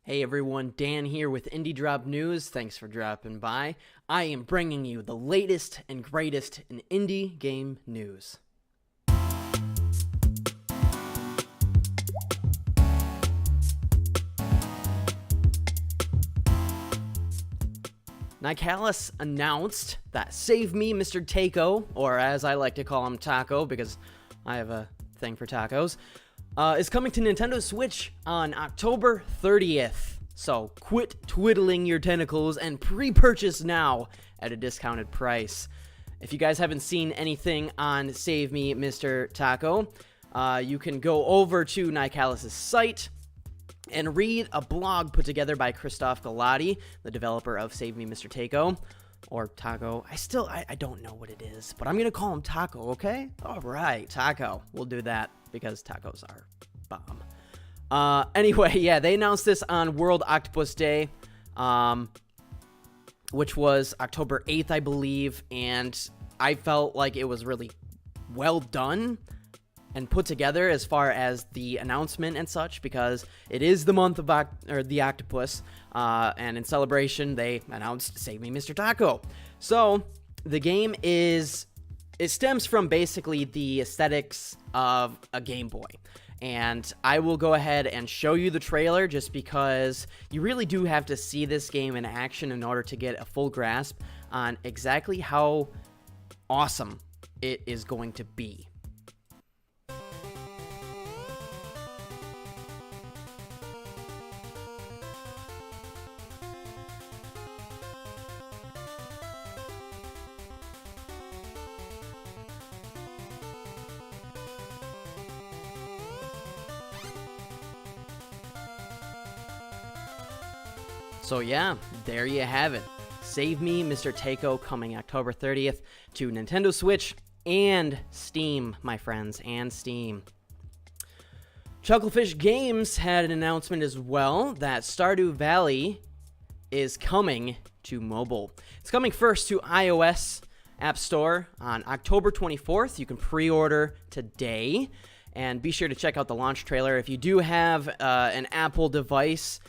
Hey everyone, Dan here with Indie Drop News. Thanks for dropping by. I am bringing you the latest and greatest in indie game news. Nicalis announced that Save Me, Mr. Taco, or as I like to call him, Taco, because I have a thing for tacos, is coming to Nintendo Switch on October 30th. So quit twiddling your tentacles and pre-purchase now at a discounted price. If you guys haven't seen anything on Save Me, Mr. Taco, you can go over to Nicalis' site and read a blog put together by Christoph Galati, the developer of Save Me, Mr. Taco, or Taco. I don't know what it is, but I'm going to call him Taco, okay? All right, Taco. We'll do that because tacos are bomb. Anyway, yeah, they announced this on World Octopus Day, which was October 8th, I believe, and I felt like it was really well done and put together as far as the announcement and such, because it is the month of the octopus, and in celebration they announced Save Me, Mr. Taco. So the game it stems from basically the aesthetics of a Game Boy, and I will go ahead and show you the trailer just because you really do have to see this game in action in order to get a full grasp on exactly how awesome it is going to be. So yeah, there you have it. Save Me, Mr. Taco, coming October 30th to Nintendo Switch and Steam, my friends, and Steam. Chucklefish Games had an announcement as well that Stardew Valley is coming to mobile. It's coming first to iOS App Store on October 24th. You can pre-order today, and be sure to check out the launch trailer. If you do have an Apple device,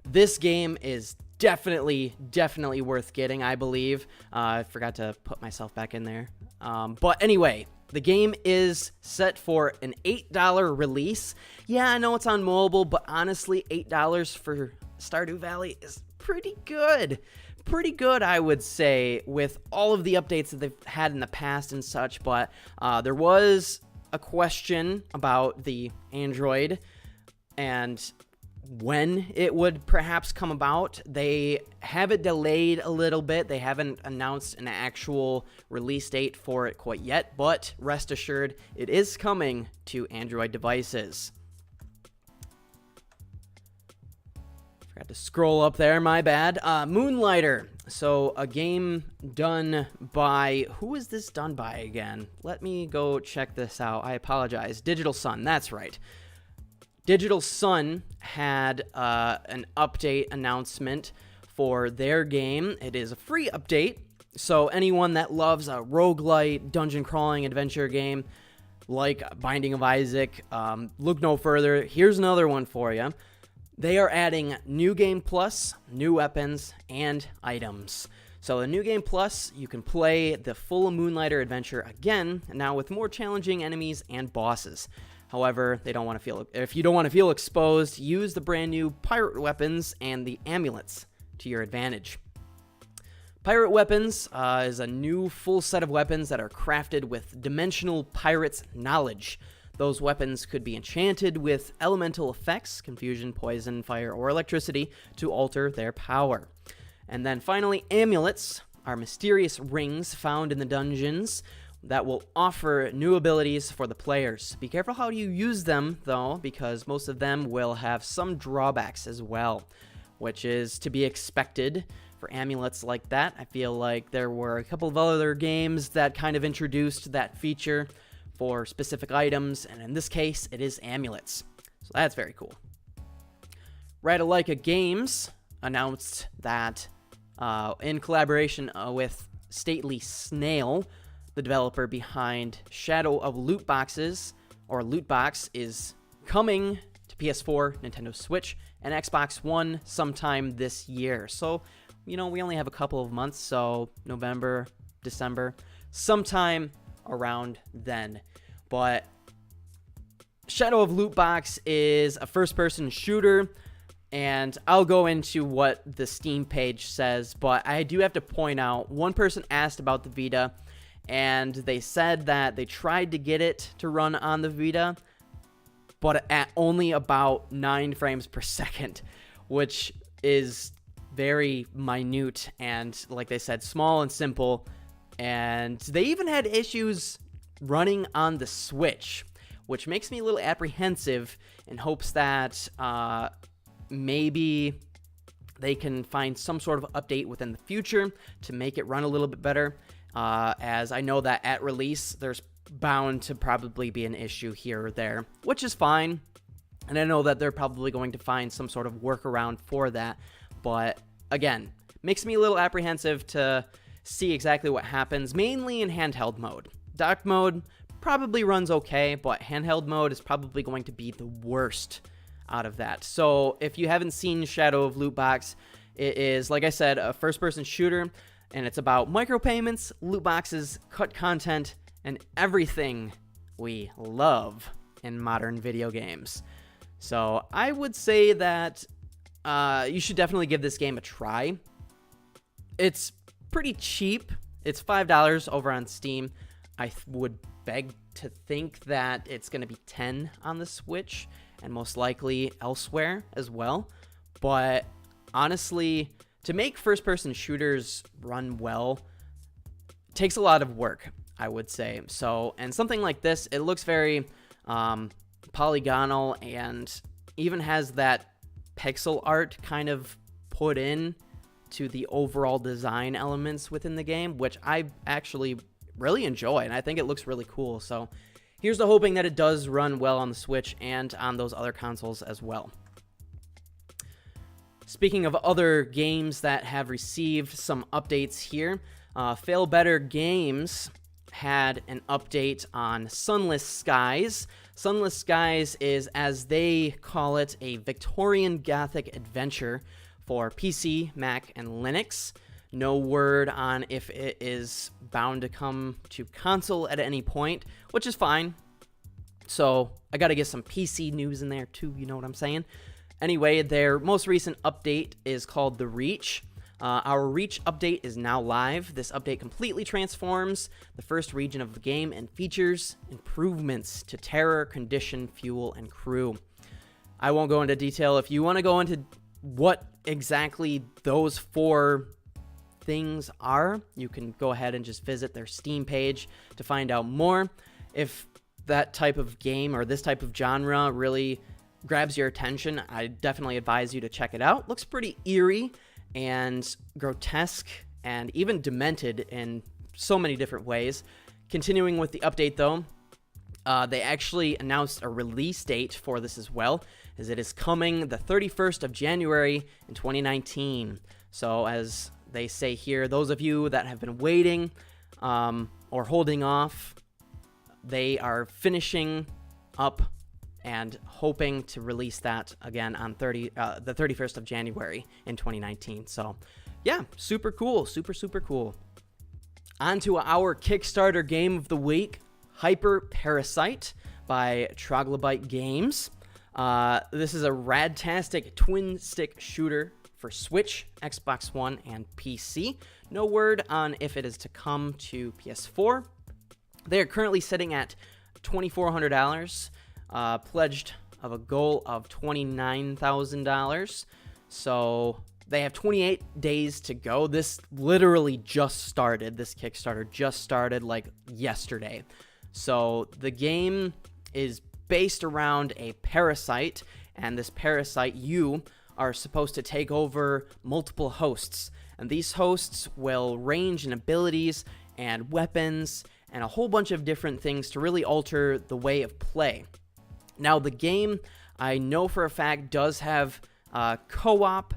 this game is definitely worth getting, I believe. I forgot to put myself back in there. But anyway, the game is set for an $8 release. Yeah, I know it's on mobile, but honestly, $8 for Stardew Valley is pretty good. Pretty good, I would say, with all of the updates that they've had in the past and such. But there was a question about the Android and when it would perhaps come about. They have it delayed a little bit. They haven't announced an actual release date for it quite yet, but rest assured, it is coming to Android devices. Forgot to scroll up there, my bad. Moonlighter. So a game done by, who is this done by again? Let me go check this out. I apologize. Digital Sun, that's right. Digital Sun had an update announcement for their game. It is a free update, so anyone that loves a roguelite, dungeon crawling adventure game like Binding of Isaac, look no further. Here's another one for you. They are adding New Game Plus, new weapons, and items. So the New Game Plus, you can play the full Moonlighter adventure again, now with more challenging enemies and bosses. However, if you don't want to feel exposed, use the brand new pirate weapons and the amulets to your advantage. Pirate weapons is a new full set of weapons that are crafted with dimensional pirates' knowledge. Those weapons could be enchanted with elemental effects, confusion, poison, fire, or electricity, to alter their power. And then finally, amulets are mysterious rings found in the dungeons that will offer new abilities for the players. Be careful how you use them, though, because most of them will have some drawbacks as well, which is to be expected for amulets like that. I feel like there were a couple of other games that kind of introduced that feature for specific items, and in this case, it is amulets. So that's very cool. Radalaika Games announced that in collaboration with stately Snail, the developer behind Shadow of Loot Boxes, or Loot Box, is coming to PS4, Nintendo Switch, and Xbox One sometime this year. So, we only have a couple of months, so November, December, sometime around then. But Shadow of Loot Box is a first-person shooter, and I'll go into what the Steam page says, but I do have to point out, one person asked about the Vita, and they said that they tried to get it to run on the Vita, but at only about 9 frames per second, which is very minute and, like they said, small and simple. And they even had issues running on the Switch, which makes me a little apprehensive in hopes that maybe they can find some sort of update within the future to make it run a little bit better, as I know that at release there's bound to probably be an issue here or there, which is fine, and I know that they're probably going to find some sort of workaround for that. But again, makes me a little apprehensive to see exactly what happens, mainly in handheld mode. Dock mode probably runs okay, but handheld mode is probably going to be the worst out of that. So if you haven't seen Shadow of Loot Box, it is, like I said, a first-person shooter, and it's about micropayments, loot boxes, cut content, and everything we love in modern video games. So I would say that you should definitely give this game a try. It's pretty cheap. It's $5 over on Steam. I would beg to think that it's going to be $10 on the Switch, and most likely elsewhere as well. But honestly, to make first-person shooters run well takes a lot of work, I would say. So, and something like this, it looks very polygonal and even has that pixel art kind of put in to the overall design elements within the game, which I actually really enjoy, and I think it looks really cool. So here's to hoping that it does run well on the Switch and on those other consoles as well. Speaking of other games that have received some updates here, Failbetter Games had an update on Sunless Skies. Sunless Skies is, as they call it, a Victorian Gothic adventure for PC, Mac, and Linux. No word on if it is bound to come to console at any point, which is fine. So I got to get some PC news in there too, you know what I'm saying? Anyway, their most recent update is called The Reach. Our Reach update is now live. This update completely transforms the first region of the game and features improvements to terror, condition, fuel, and crew. I won't go into detail. If you want to go into what exactly those 4 things are, you can go ahead and just visit their Steam page to find out more. If that type of game or this type of genre really grabs your attention, I definitely advise you to check it out. Looks pretty eerie and grotesque and even demented in so many different ways. Continuing with the update though, they actually announced a release date for this as well, as it is coming the 31st of January in 2019. So as they say here, those of you that have been waiting or holding off, they are finishing up and hoping to release that again on the 31st of January in 2019. So yeah, super cool, super cool. On to our Kickstarter game of the week, Hyper Parasite by Troglobite Games. This is a radtastic twin-stick shooter for Switch, Xbox One, and PC. No word on if it is to come to PS4. They are currently sitting at $2,400, pledged of a goal of $29,000. So they have 28 days to go. This literally just started. This Kickstarter just started like yesterday. So the game is based around a parasite, and this parasite, you are supposed to take over multiple hosts. And these hosts will range in abilities and weapons and a whole bunch of different things to really alter the way of play. Now, the game, I know for a fact, does have co-op,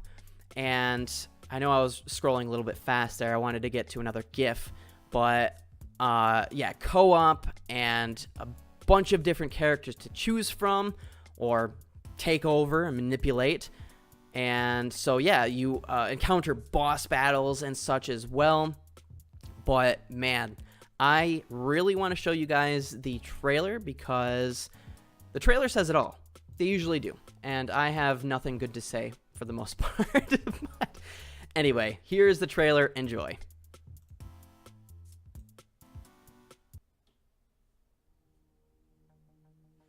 and I know I was scrolling a little bit fast there. I wanted to get to another GIF, but yeah, co-op and a bunch of different characters to choose from or take over and manipulate. And so, yeah, you encounter boss battles and such as well. But, man, I really want to show you guys the trailer because the trailer says it all. They usually do. And I have nothing good to say for the most part. But anyway, here's the trailer. Enjoy.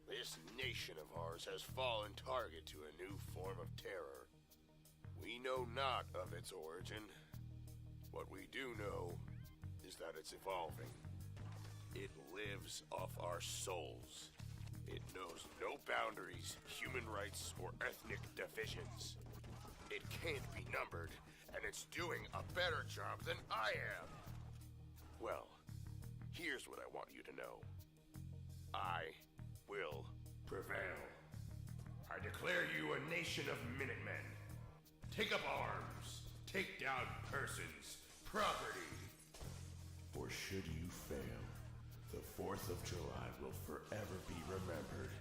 This nation of ours has fallen target to a new form of terror. We know not of its origin. What we do know is that it's evolving. It lives off our souls. It knows no boundaries, human rights, or ethnic divisions. It can't be numbered, and it's doing a better job than I am. Well, here's what I want you to know. I will prevail. I declare you a nation of Minutemen. Take up arms. Take down persons, property. Or should you fail, the 4th of July will forever be remembered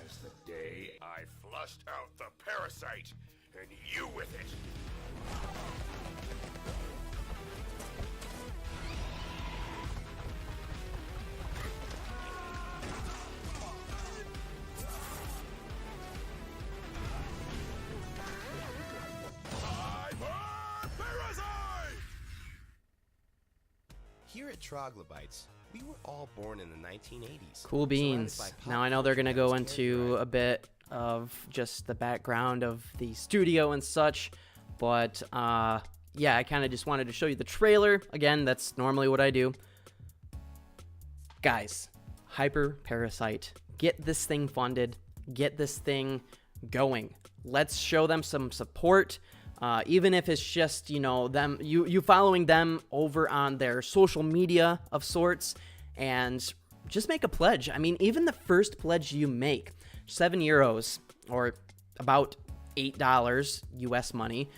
as the day I flushed out the parasite, and you with it. Here at Troglobites, we were all born in the 1980s. Cool beans. Now I know they're going to go into a bit of just the background of the studio and such, but yeah, I kind of just wanted to show you the trailer. Again, that's normally what I do. Guys, Hyper Parasite, get this thing funded, get this thing going. Let's show them some support. Even if it's just, you know, you following them over on their social media of sorts, and just make a pledge. I mean, even the first pledge you make, €7 or about $8 US money,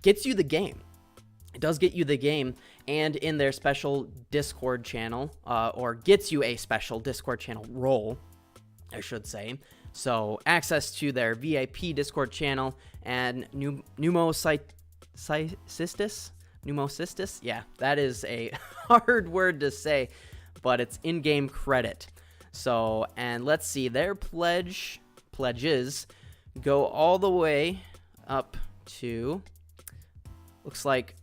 gets you the game. It does get you the game, and in their special Discord channel, or gets you a special Discord channel role, I should say. So access to their VIP Discord channel and pneumocystis. Yeah, that is a hard word to say, but it's in-game credit. So, and let's see, their pledges go all the way up to, looks like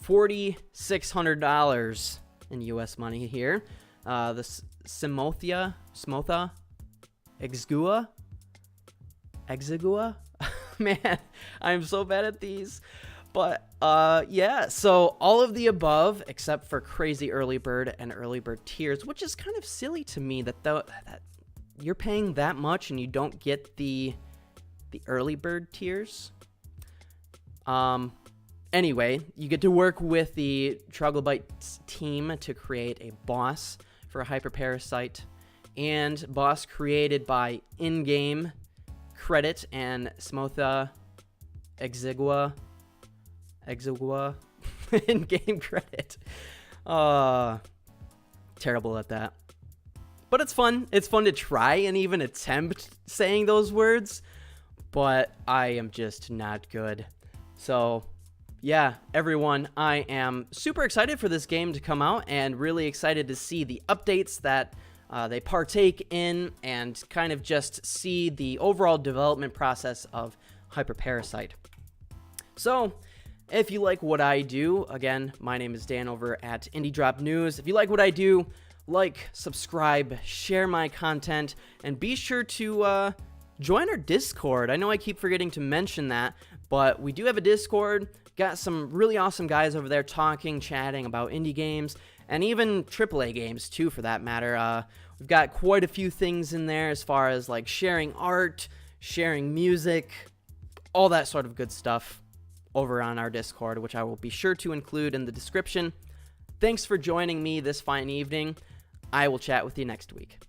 $4,600 in US money here. The Smotha Exigua? Man, I'm so bad at these. But, yeah, so all of the above, except for Crazy Early Bird and Early Bird Tiers, which is kind of silly to me that you're paying that much and you don't get the Early Bird Tiers. Anyway, you get to work with the Troglobites team to create a boss for a Hyper Parasite, and boss created by in-game credit and Smotha Exigua in-game credit. Terrible at that. But it's fun. It's fun to try and even attempt saying those words, but I am just not good. So, yeah, everyone, I am super excited for this game to come out and really excited to see the updates that they partake in and kind of just see the overall development process of Hyper Parasite. So, if you like what I do, again, my name is Dan over at Indie Drop News. If you like what I do, like, subscribe, share my content, and be sure to join our Discord. I know I keep forgetting to mention that, but we do have a Discord. Got some really awesome guys over there talking, chatting about indie games, and even AAA games too, for that matter. We've got quite a few things in there as far as like sharing art, sharing music, all that sort of good stuff over on our Discord, which I will be sure to include in the description. Thanks for joining me this fine evening. I will chat with you next week.